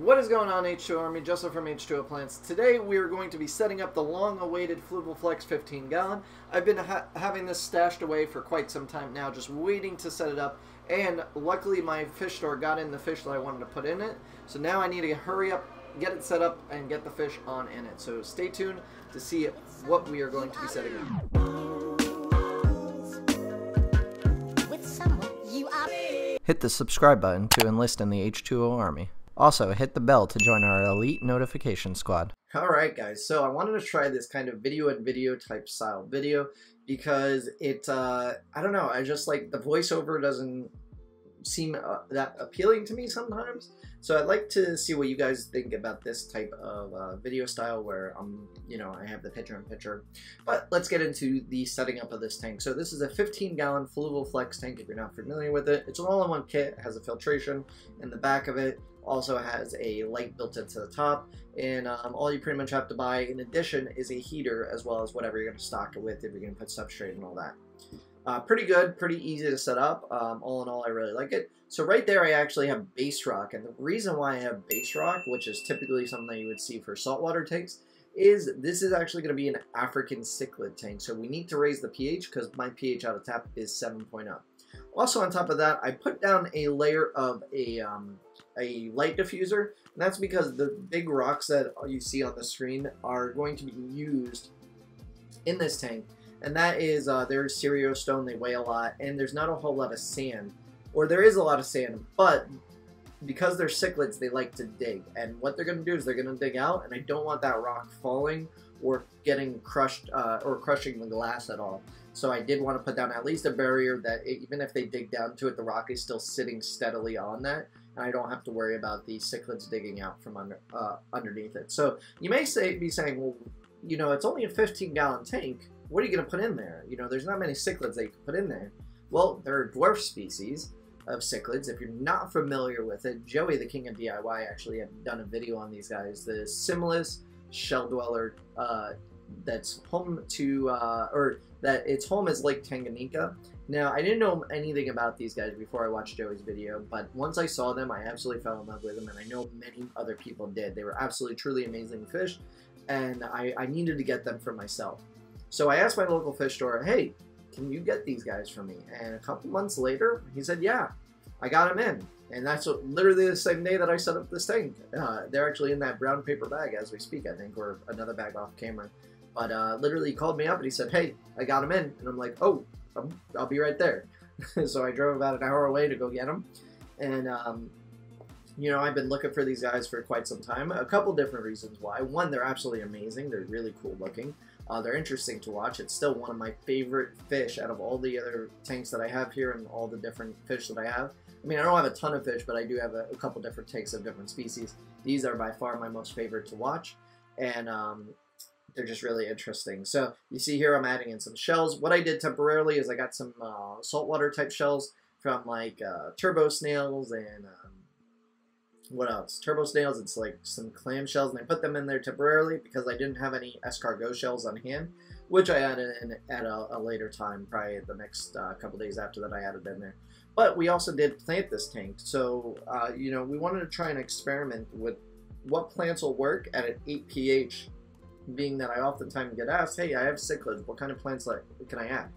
What is going on, H2O Army? Joseph from H2O Plants. Today we are going to be setting up the long-awaited Fluval 15 gallon. I've been having this stashed away for quite some time now, just waiting to set it up, and luckily my fish store got in the fish that I wanted to put in it, so now I need to hurry up, get it set up, and get the fish on in it. So stay tuned to see what we are going to be setting up. Hit the subscribe button to enlist in the H2O Army. Also, hit the bell to join our elite notification squad. Alright guys, so I wanted to try this kind of video type style video because it, I don't know, I just like the voiceover doesn't seem that appealing to me sometimes. So I'd like to see what you guys think about this type of video style where you know, I have the picture-in-picture. But let's get into the setting up of this tank. So this is a 15-gallon Fluval Flex tank if you're not familiar with it. It's an all-in-one kit. It has a filtration in the back of it. Also has a light built into the top, and all you pretty much have to buy in addition is a heater as well as whatever you're going to stock it with if you're going to put substrate and all that. Pretty good, pretty easy to set up. All in all, I really like it. So right there I actually have base rock, and the reason why I have base rock, which is typically something that you would see for saltwater tanks, is this is actually going to be an African cichlid tank. So we need to raise the pH because my pH out of tap is 7.0. Also on top of that, I put down a layer of a light diffuser, and that's because the big rocks that you see on the screen are going to be used in this tank, and that is they're cerio stone, they weigh a lot, and there's not a whole lot of sand, or there is a lot of sand, but because they're cichlids, they like to dig, and what they're going to do is they're going to dig out, and I don't want that rock falling or getting crushed or crushing the glass at all. So I did want to put down at least a barrier that even if they dig down to it, the rock is still sitting steadily on that, and I don't have to worry about the cichlids digging out from underneath it. So you may be saying, well, you know, it's only a 15-gallon tank. What are you going to put in there? You know, there's not many cichlids that you can put in there. Well, there are dwarf species of cichlids. If you're not familiar with it, Joey, the king of DIY, actually had done a video on these guys. The Similus shell dweller that's home to, or that its home is Lake Tanganyika. Now, I didn't know anything about these guys before I watched Joey's video, but once I saw them, I absolutely fell in love with them, and I know many other people did. They were absolutely, truly amazing fish, and I needed to get them for myself. So I asked my local fish store, hey, can you get these guys for me? And a couple months later, he said, yeah, I got them in. And that's literally the same day that I set up this tank. They're actually in that brown paper bag as we speak, I think, or another bag off camera. But literally he called me up and he said, hey, I got them in. And I'm like, oh, I'll be right there. So I drove about an hour away to go get them. And, you know, I've been looking for these guys for quite some time. A couple different reasons why. One, they're absolutely amazing. They're really cool looking. They're interesting to watch. It's still one of my favorite fish out of all the other tanks that I have here and all the different fish that I have. I mean, I don't have a ton of fish, but I do have a couple different tanks of different species. These are by far my most favorite to watch. And, they're just really interesting. So you see here I'm adding in some shells. What I did temporarily is I got some saltwater type shells from like turbo snails and what else? Turbo snails, it's like some clam shells, and I put them in there temporarily because I didn't have any escargot shells on hand, which I added in at a later time, probably the next couple days after that I added in there. But we also did plant this tank, so you know, we wanted to try and experiment with what plants will work at an 8 pH, being that I oftentimes get asked, hey, I have cichlids, what kind of plants can I add?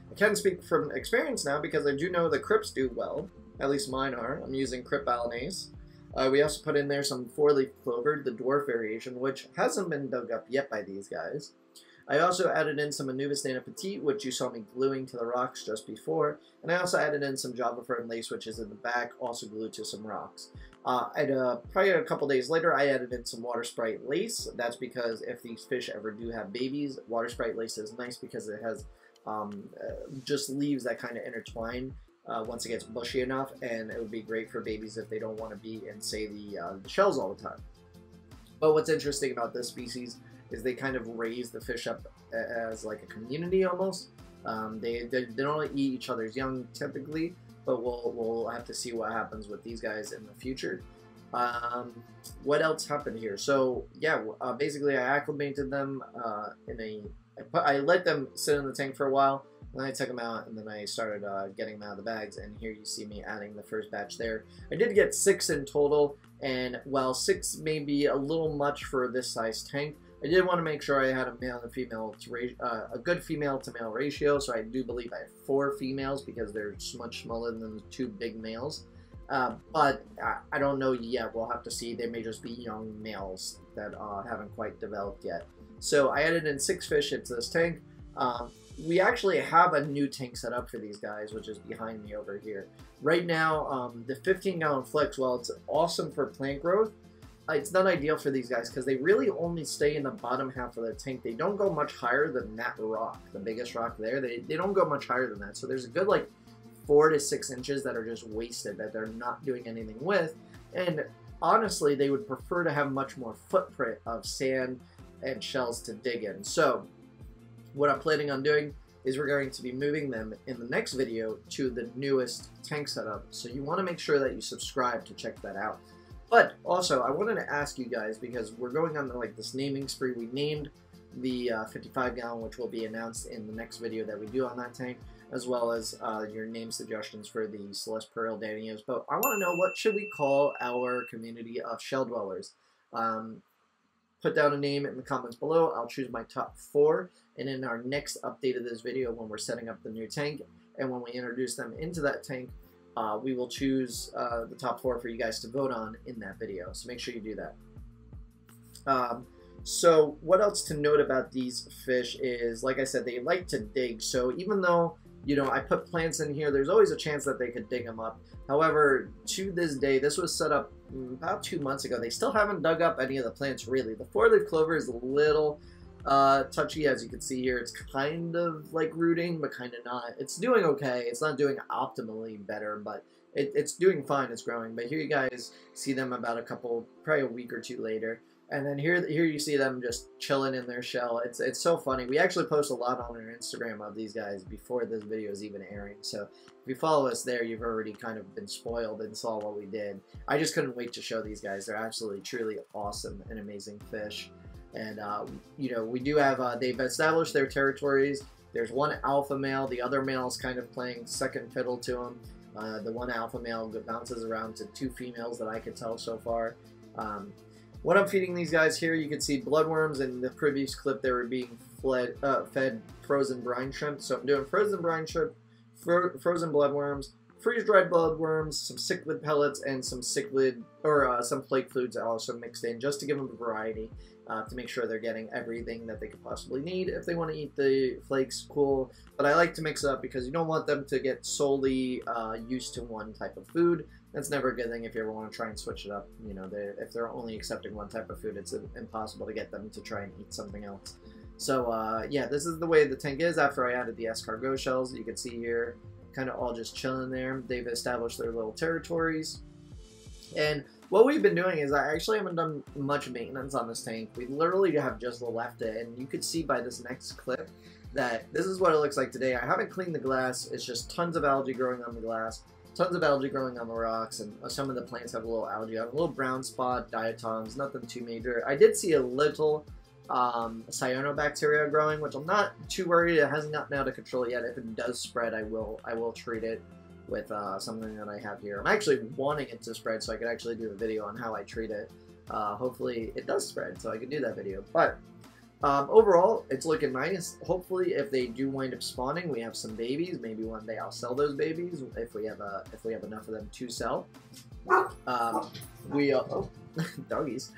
I can speak from experience now because I do know the crypts do well, at least mine are. I'm using crypt balanase. We also put in there some 4-leaf clover, the dwarf variation, which hasn't been dug up yet by these guys. I also added in some Anubis Nana Petite, which you saw me gluing to the rocks just before, and I also added in some Java Fern Lace, which is in the back, also glued to some rocks. Probably a couple days later, I added in some Water Sprite Lace. That's because if these fish ever do have babies, Water Sprite Lace is nice because it has just leaves that kind of intertwine once it gets bushy enough, and it would be great for babies if they don't want to be in, say, the shells all the time. But what's interesting about this species is they kind of raise the fish up as like a community almost. They don't eat each other's young typically, but we'll have to see what happens with these guys in the future. What else happened here? So yeah, basically I acclimated them I let them sit in the tank for a while. And then I took them out, and then I started getting them out of the bags, and here you see me adding the first batch there. I did get 6 in total, and while 6 may be a little much for this size tank, I did want to make sure I had a male and female, a good female to male ratio, so I do believe I have 4 females because they're much smaller than the 2 big males. But I don't know yet. We'll have to see. They may just be young males that haven't quite developed yet. So I added in 6 fish into this tank. We actually have a new tank set up for these guys, which is behind me over here. Right now, the 15-gallon Flex, while it's awesome for plant growth, it's not ideal for these guys because they really only stay in the bottom half of the tank. They don't go much higher than that rock, the biggest rock there. They don't go much higher than that. So there's a good like 4 to 6 inches that are just wasted, that they're not doing anything with. And honestly, they would prefer to have much more footprint of sand and shells to dig in. So what I'm planning on doing is we're going to be moving them in the next video to the newest tank setup. So you want to make sure that you subscribe to check that out. But also, I wanted to ask you guys, because we're going on like this naming spree. We named the 55-gallon, which will be announced in the next video that we do on that tank, as well as your name suggestions for the Celeste Pearl Danios. But I want to know, what should we call our community of shell dwellers? Put down a name in the comments below. I'll choose my top 4, and in our next update of this video, when we're setting up the new tank and when we introduce them into that tank, we will choose the top 4 for you guys to vote on in that video. So make sure you do that. So what else to note about these fish is, like I said, they like to dig. So even though, you know, I put plants in here, there's always a chance that they could dig them up. However, to this day, this was set up about 2 months ago. They still haven't dug up any of the plants, really. The 4-leaf clover is a little touchy, as you can see here. It's kind of like rooting, but kind of not. It's doing okay. It's not doing optimally better, but it's doing fine. It's growing. But here you guys see them about probably a week or 2 later. And then here you see them just chilling in their shell. It's so funny. We actually post a lot on our Instagram of these guys before this video is even airing. So if you follow us there, you've already kind of been spoiled and saw what we did. I just couldn't wait to show these guys. They're absolutely, truly awesome and amazing fish. And, you know, we do have, they've established their territories. There's 1 alpha male. The other male is kind of playing second fiddle to him. The 1 alpha male bounces around to 2 females that I could tell so far. What I'm feeding these guys here, you can see bloodworms. In the previous clip, they were being fed frozen brine shrimp. So I'm doing frozen brine shrimp, frozen bloodworms, freeze-dried bloodworms, some cichlid pellets, and some cichlid, or some flake foods also mixed in, just to give them a variety, to make sure they're getting everything that they could possibly need. If they want to eat the flakes, cool. But I like to mix it up because you don't want them to get solely used to one type of food. That's never a good thing if you ever want to try and switch it up. You know, if they're only accepting one type of food, it's impossible to get them to try and eat something else. So yeah, this is the way the tank is after I added the escargot shells. You can see here, kind of all just chilling there. They've established their little territories. And what we've been doing is, I actually haven't done much maintenance on this tank. We literally have just left it, and you could see by this next clip that this is what it looks like today. I haven't cleaned the glass. It's just tons of algae growing on the glass, tons of algae growing on the rocks, and some of the plants have a little algae. I have a little brown spot, diatoms, nothing too major. I did see a little cyanobacteria growing, which I'm not too worried. It hasn't gotten out of control yet. If it does spread, I will treat it with something that I have here. I'm actually wanting it to spread so I could actually do a video on how I treat it. Hopefully it does spread so I can do that video. But overall, it's looking nice. Hopefully, if they do wind up spawning, we have some babies. Maybe one day I'll sell those babies if we have enough of them to sell. Doggies.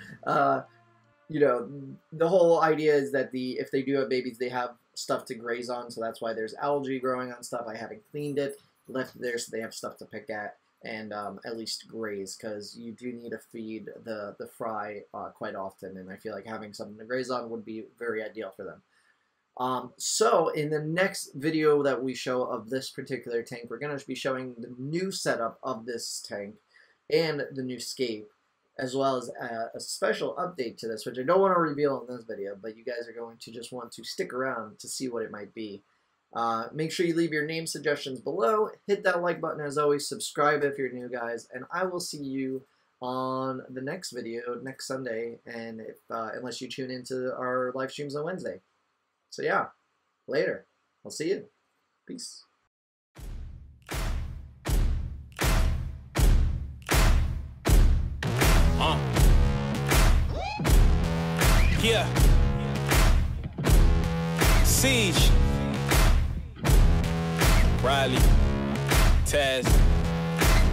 You know, the whole idea is that if they do have babies, they have stuff to graze on, so that's why there's algae growing on stuff. I haven't cleaned it, left it there so they have stuff to pick at and at least graze, because you do need to feed the fry quite often, and I feel like having something to graze on would be very ideal for them. So in the next video that we show of this particular tank, we're going to be showing the new setup of this tank and the new scape, as well as a special update to this, which I don't want to reveal in this video, but you guys are going to just want to stick around to see what it might be. Make sure you leave your name suggestions below, hit that like button as always, subscribe if you're new, guys, and I will see you on the next video next Sunday, and unless you tune into our live streams on Wednesday. So yeah, later. I'll see you. Peace. Yeah. Siege. Riley. Taz.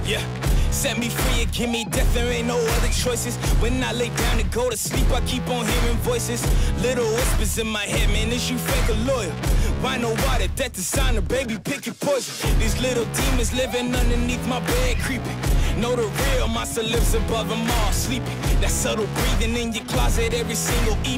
Yeah. Set me free and give me death, there ain't no other choices. When I lay down to go to sleep, I keep on hearing voices. Little whispers in my head, man, is you fake or loyal? Why no water, that designer, baby, pick your poison. These little demons living underneath my bed, creeping. Know the real monster lives above them all, sleeping. That subtle breathing in your closet every single evening.